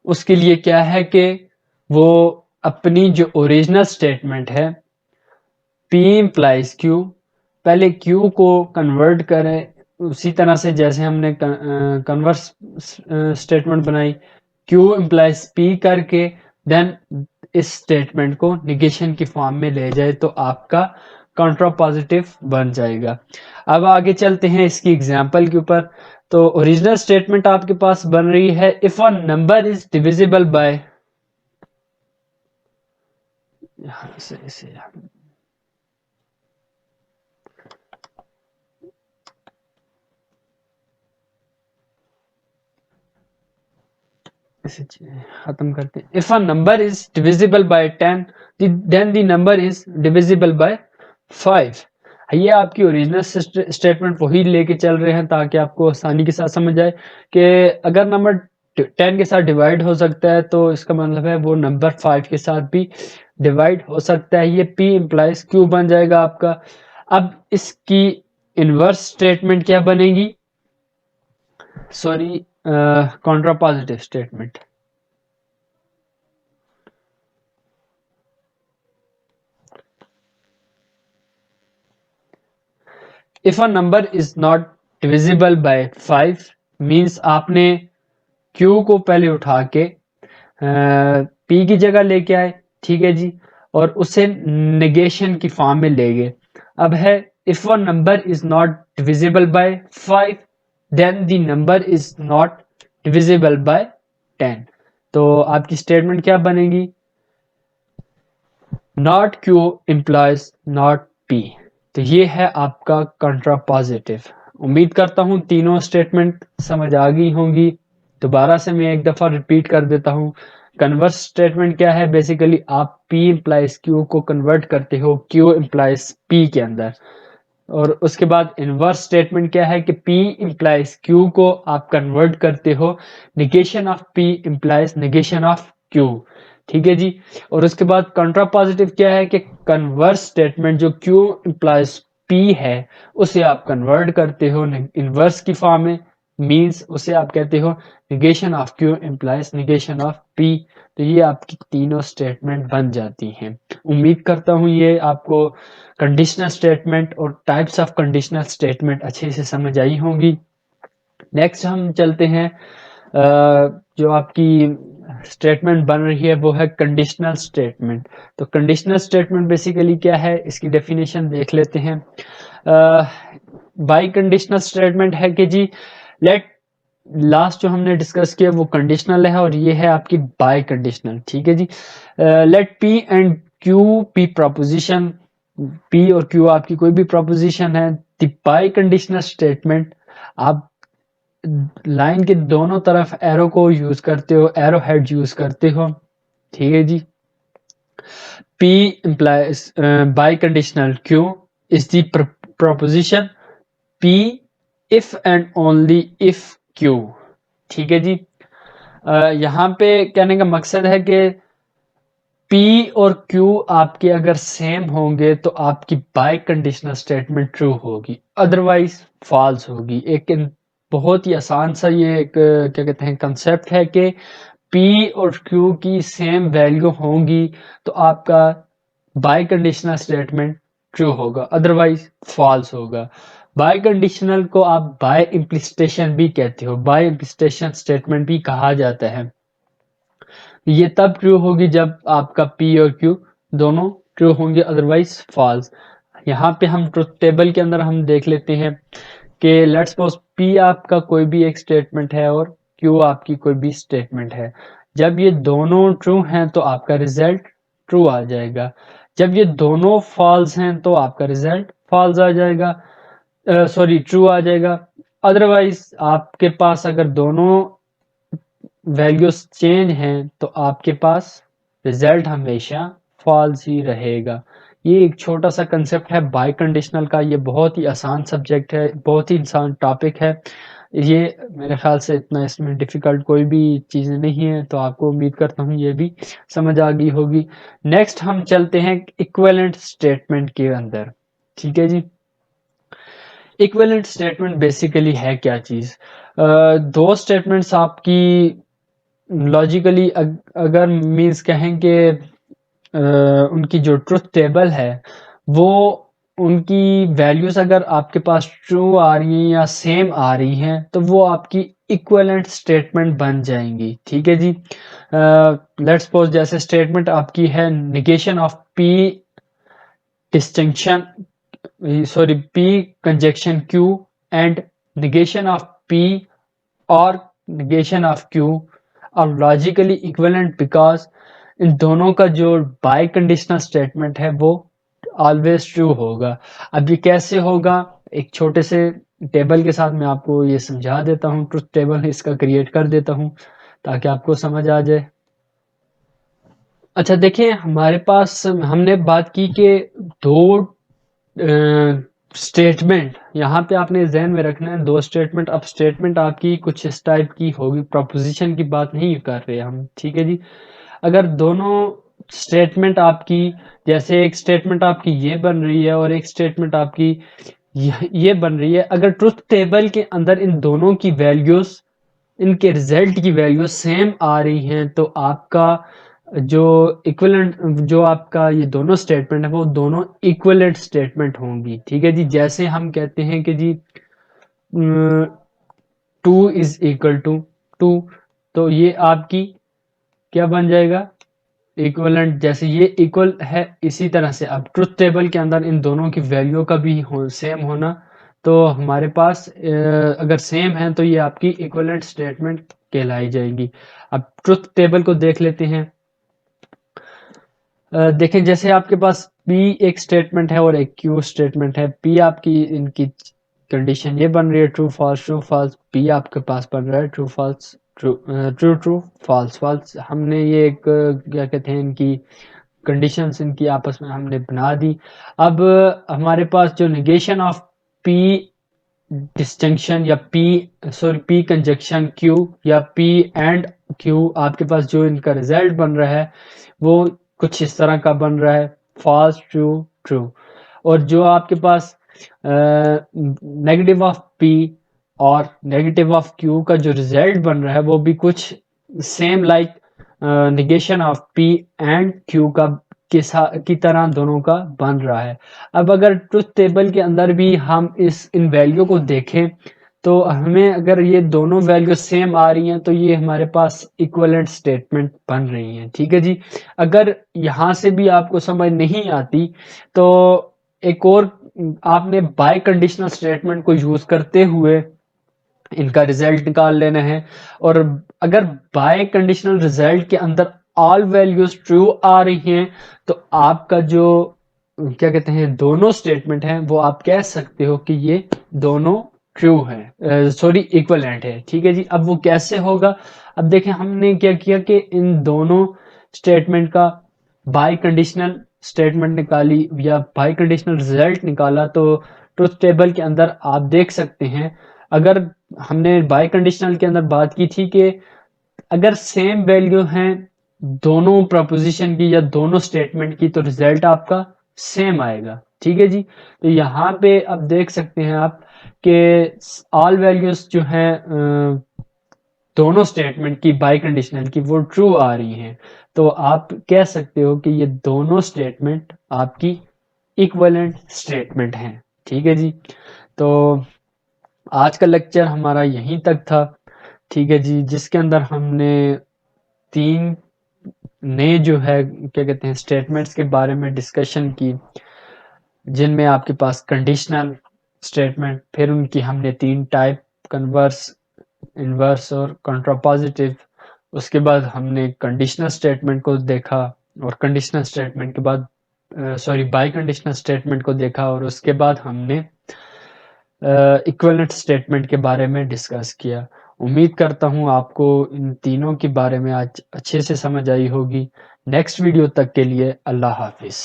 उसके लिए क्या है कि वो अपनी जो ओरिजिनल स्टेटमेंट है P इम्प्लाइज Q, पहले Q को कन्वर्ट करें उसी तरह से जैसे हमने कन्वर्स स्टेटमेंट बनाई, Q इम्प्लाइज P करके देन इस स्टेटमेंट को निगेशन की फॉर्म में ले जाए तो आपका काउंटर पॉजिटिव बन जाएगा। अब आगे चलते हैं इसकी एग्जांपल के ऊपर। तो ओरिजिनल स्टेटमेंट आपके पास बन रही है, if a number is divisible by, यहां से इसे खत्म करते हैं। If a number is divisible by 10 then the number is divisible by 5। ये आपकी ओरिजिनल स्टेटमेंट वही लेके चल रहे हैं ताकि आपको आसानी के साथ समझ आए कि अगर नंबर 10 के साथ डिवाइड हो सकता है तो इसका मतलब है वो नंबर 5 के साथ भी डिवाइड हो सकता है। ये P इम्प्लाइज Q बन जाएगा आपका। अब इसकी इनवर्स स्टेटमेंट क्या बनेगी, sorry Contra positive statement. If a number is not divisible by 5 means आपने Q को पहले उठा के P की जगह लेके आए, ठीक है जी, और उसे नेगेशन की फॉर्म में ले गए। अब है if a number is not divisible by 5 then the number is not divisible by 10। तो आपकी स्टेटमेंट क्या बनेगी, not Q implies not P। तो ये है आपका कंट्रा पॉजिटिव। उम्मीद करता हूँ तीनों स्टेटमेंट समझ आ गई होंगी। दोबारा से मैं एक दफा रिपीट कर देता हूँ। कन्वर्स स्टेटमेंट क्या है, बेसिकली आप P इम्प्लाइज Q को कन्वर्ट करते हो Q इम्प्लाइज P के अंदर। और उसके बाद इनवर्स स्टेटमेंट क्या है कि P इम्प्लाइज Q को आप कन्वर्ट करते हो negation of P implies negation of Q, ठीक है जी। और उसके बाद कंट्रा पॉजिटिव क्या है कि कन्वर्स स्टेटमेंट जो Q इम्प्लाइज P है उसे आप कन्वर्ट करते हो इनवर्स की फॉर्म में, मींस उसे आप कहते हो negation of Q implies negation of P। तो ये आपकी तीनों स्टेटमेंट बन जाती हैं। उम्मीद करता हूँ ये आपको कंडीशनल स्टेटमेंट और टाइप्स ऑफ कंडीशनल स्टेटमेंट अच्छे से समझ आई होंगी। नेक्स्ट हम चलते हैं, जो आपकी स्टेटमेंट बन रही है वो है कंडीशनल स्टेटमेंट। तो कंडीशनल स्टेटमेंट बेसिकली क्या है, इसकी डेफिनेशन देख लेते हैं। बाई कंडीशनल स्टेटमेंट है कि जी लेट, लास्ट जो हमने डिस्कस किया वो कंडीशनल है और ये है आपकी बाय कंडीशनल, ठीक है जी। Let P and Q P proposition, P और Q आपकी कोई भी प्रोपोजिशन है। द बाय कंडीशनल स्टेटमेंट, आप लाइन के दोनों तरफ एरो को यूज करते हो, एरो हेड यूज करते हो, ठीक है जी। P implies by conditional Q is the proposition P if and only if Q, ठीक है जी। यहाँ पे कहने का मकसद है कि P और Q आपके अगर सेम होंगे तो आपकी बाय कंडीशनल स्टेटमेंट ट्रू होगी, अदरवाइज फॉल्स होगी। एक बहुत ही आसान सा ये एक क्या कहते हैं कंसेप्ट है कि P और Q की सेम वैल्यू होंगी तो आपका बाय कंडीशनल स्टेटमेंट ट्रू होगा, अदरवाइज फॉल्स होगा। बाय कंडीशनल को आप बाय इम्प्लिसिटेशन भी कहते हो, बाय इम्प्लिसिटेशन स्टेटमेंट भी कहा जाता है। ये तब ट्रू होगी जब आपका P और Q दोनों ट्रू होंगे, अदरवाइज फॉल्स। यहाँ पे हम ट्रुथ टेबल के अंदर हम देख लेते हैं कि लेट्स सपोज P आपका कोई भी एक स्टेटमेंट है और Q आपकी कोई भी स्टेटमेंट है। जब ये दोनों ट्रू हैं तो आपका रिजल्ट ट्रू आ जाएगा, जब ये दोनों फॉल्स हैं तो आपका रिजल्ट फॉल्स आ जाएगा, सॉरी ट्रू आ जाएगा। अदरवाइज आपके पास अगर दोनों वैल्यूज चेंज हैं तो आपके पास रिजल्ट हमेशा फॉल्स ही रहेगा। ये एक छोटा सा कंसेप्ट है बाय कंडीशनल का, ये बहुत ही आसान सब्जेक्ट है, बहुत ही आसान टॉपिक है। ये मेरे ख्याल से इतना इसमें डिफिकल्ट कोई भी चीज़ें नहीं है, तो आपको उम्मीद करता हूँ ये भी समझ आ गई होगी। नेक्स्ट हम चलते हैं इक्विवेलेंट स्टेटमेंट के अंदर, ठीक है जी। इक्विवेलेंट स्टेटमेंट बेसिकली है क्या चीज़, दो स्टेटमेंट्स आपकी लॉजिकली अगर मीन्स कहें कि उनकी जो ट्रुथ टेबल है वो उनकी वैल्यूज अगर आपके पास ट्रू आ रही हैं या सेम आ रही हैं तो वो आपकी इक्विवेलेंट स्टेटमेंट बन जाएंगी। ठीक है जी। लेट्स सपोज जैसे स्टेटमेंट आपकी है negation of P distinction sorry P conjunction Q and negation of P or negation of Q are logically equivalent because इन दोनों का जो बाई कंडीशनल स्टेटमेंट है वो ऑलवेज ट्रू होगा। अब ये कैसे होगा, एक छोटे से टेबल के साथ मैं आपको ये समझा देता हूँ। ट्रुथ टेबल इसका क्रिएट कर देता हूँ ताकि आपको समझ आ जाए। अच्छा देखिए, हमारे पास हमने बात की कि दो स्टेटमेंट यहाँ पे आपने ध्यान में रखना है, दो स्टेटमेंट। अब स्टेटमेंट आपकी कुछ इस टाइप की होगी, प्रोपोजिशन की बात नहीं कर रहे हम। ठीक है जी। अगर दोनों स्टेटमेंट आपकी, जैसे एक स्टेटमेंट आपकी ये बन रही है और एक स्टेटमेंट आपकी ये बन रही है, अगर ट्रुथ टेबल के अंदर इन दोनों की वैल्यूज, इनके रिजल्ट की वैल्यू सेम आ रही हैं तो आपका जो इक्विवेलेंट, जो आपका ये दोनों स्टेटमेंट है वो दोनों इक्विवेलेंट स्टेटमेंट होंगी। ठीक है जी। जैसे हम कहते हैं कि जी 2 इज इक्वल टू 2, तो ये आपकी क्या बन जाएगा, इक्विवेलेंट। जैसे ये इक्वल है, इसी तरह से अब ट्रुथ टेबल के अंदर इन दोनों की वैल्यू का भी सेम होना, तो हमारे पास अगर सेम है तो ये आपकी इक्विवेलेंट स्टेटमेंट कहलाई जाएगी। अब ट्रुथ टेबल को देख लेते हैं। देखें, जैसे आपके पास P एक स्टेटमेंट है और एक Q स्टेटमेंट है। P आपकी, इनकी कंडीशन ये बन रही है true false true false. P आपके पास बन रहा है true false true true true false false. हमने ये एक क्या कहते हैं, इनकी कंडीशंस इनकी आपस में हमने बना दी। अब हमारे पास जो निगेशन ऑफ P डिस्टिंक्शन या P कंजक्शन Q या P एंड Q, आपके पास जो इनका रिजल्ट बन रहा है वो कुछ इस तरह का बन रहा है, फॉल्स ट्रू ट्रू। और जो आपके पास नेगेटिव ऑफ P और नेगेटिव ऑफ Q का जो रिजल्ट बन रहा है वो भी कुछ same like negation of P and Q का की तरह दोनों का बन रहा है। अब अगर ट्रुथ टेबल के अंदर भी हम इन वैल्यू को देखें तो हमें अगर ये दोनों वैल्यू सेम आ रही हैं तो ये हमारे पास इक्विवेलेंट स्टेटमेंट बन रही हैं। ठीक है जी। अगर यहाँ से भी आपको समझ नहीं आती तो एक और आपने बाय कंडीशनल स्टेटमेंट को यूज करते हुए इनका रिजल्ट निकाल लेना है। और अगर बाय कंडीशनल रिजल्ट के अंदर ऑल वैल्यूज ट्रू आ रही हैं तो आपका जो क्या कहते हैं दोनों स्टेटमेंट हैं वो आप कह सकते हो कि ये दोनों ट्रू है, सॉरी इक्विवेलेंट है। ठीक है जी। अब वो कैसे होगा, अब देखें हमने क्या किया कि इन दोनों स्टेटमेंट का बाय कंडीशनल स्टेटमेंट निकाली या बाय कंडीशनल रिजल्ट निकाला। तो ट्रुथ टेबल के अंदर आप देख सकते हैं, अगर हमने बाय कंडीशनल के अंदर बात की थी कि अगर सेम वैल्यू हैं दोनों प्रोपोजिशन की या दोनों स्टेटमेंट की तो रिजल्ट आपका सेम आएगा। ठीक है जी। तो यहाँ पे अब देख सकते हैं आप कि ऑल वैल्यूज जो हैं दोनों स्टेटमेंट की बाय कंडीशनल की वो ट्रू आ रही हैं, तो आप कह सकते हो कि ये दोनों स्टेटमेंट आपकी इक्विवेलेंट स्टेटमेंट हैं। ठीक है जी। तो आज का लेक्चर हमारा यहीं तक था। ठीक है जी, जिसके अंदर हमने 3 नए जो है क्या कहते हैं स्टेटमेंट्स के बारे में डिस्कशन की, जिनमें आपके पास कंडीशनल स्टेटमेंट, फिर उनकी हमने 3 टाइप, कन्वर्स, इनवर्स और कंट्रापोजिटिव। उसके बाद हमने कंडीशनल स्टेटमेंट को देखा और कंडीशनल स्टेटमेंट के बाद सॉरी बाय कंडीशनल स्टेटमेंट को देखा और उसके बाद हमने इक्विवेलेंट स्टेटमेंट के बारे में डिस्कस किया। उम्मीद करता हूँ आपको इन तीनों के बारे में आज अच्छे से समझ आई होगी। नेक्स्ट वीडियो तक के लिए अल्लाह हाफिज़।